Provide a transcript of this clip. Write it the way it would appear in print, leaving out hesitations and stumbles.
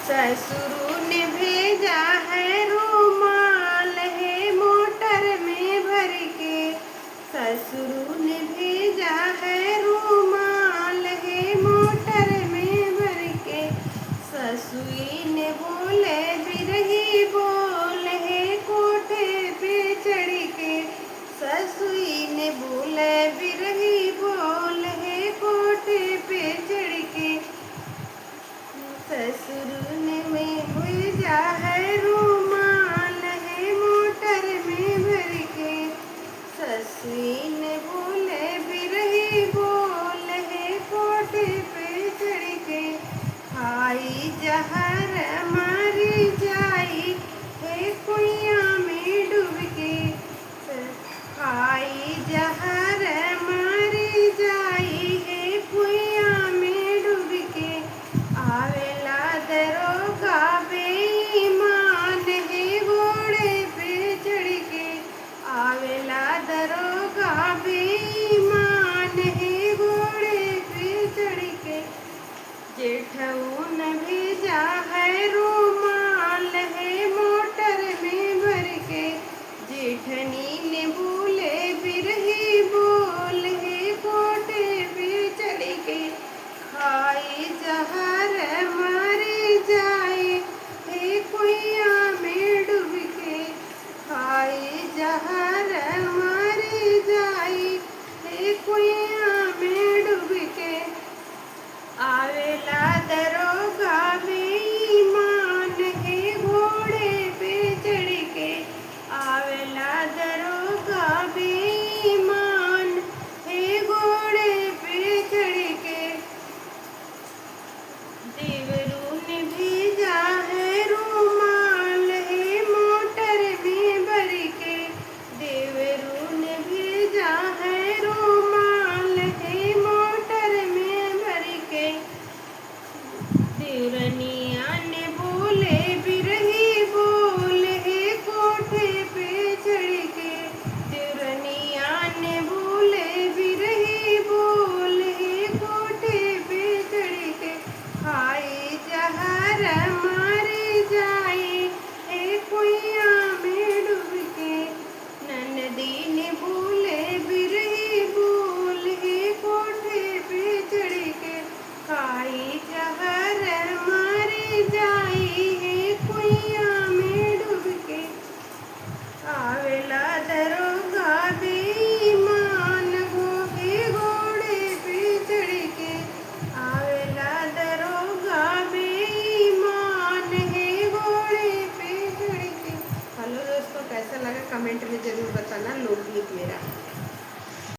ससुर ने भेजा है रुमाल है मोटर में भर के। ससुर ने भेजा है रुमाल है मोटर में भर के। ससुई ने बोले बिरही बोल है कोठे पे चढ़ के। ससुई ने बोले बिरही बोल है कोठे पे चढ़ के। ससुर ने भेजा है रुमाल है मोटर में भर के। ससुई ने बोले बिरही बोल है कोठे पे चढ़ के। खाई जहर मारी जाई है कुइया में डूब के। खाई जहर मारी जाई है कुइया में डूब के। आवेला दरोगा बेईमान है घोड़े पे चढ़ के। आवेला दरोगा बेईमान है घोड़े पे चढ़ के। जेठऊ ने भेजा है रुमाल है मोटर में भर के। जेठनी ने बोले बिरही बोल है कोठे पे चढ़ के। खाई जहर मारी जाए है कुइया में डूब के। खाई जहर मारी जाए है कुइया में डूब के। आवेला दरोगा बेईमान है घोड़े पे चढ़ के। आवेला दरोगा बेईमान है घोड़े पे चढ़ के। देवरू ने भेजा है रुमाल है मोटर में भर के। देवरू ने भेजा है रुमाल है मोटर में भर के। देवरनिया ने बोले बिरही बोल है कोठे पे चढ़ के। देवरनिया ने बोले बिरही बोल है कोठे पे चढ़ के। खाई जहर मारी जाए है कुइया में डूब के। ननदी ने बोले बिरही बोल है कोठे पे चढ़ के। खाई जहर मारी जाए है कुइया में डूब के। आवेला दरोगा बेईमान हो है घोड़े पे चढ़ के। आवेला दरोगा बेईमान है घोड़े पे चढ़ के। हेलो दोस्तों, कैसा लगा कमेंट में ज़रूर बताना लोकगीत मेरा।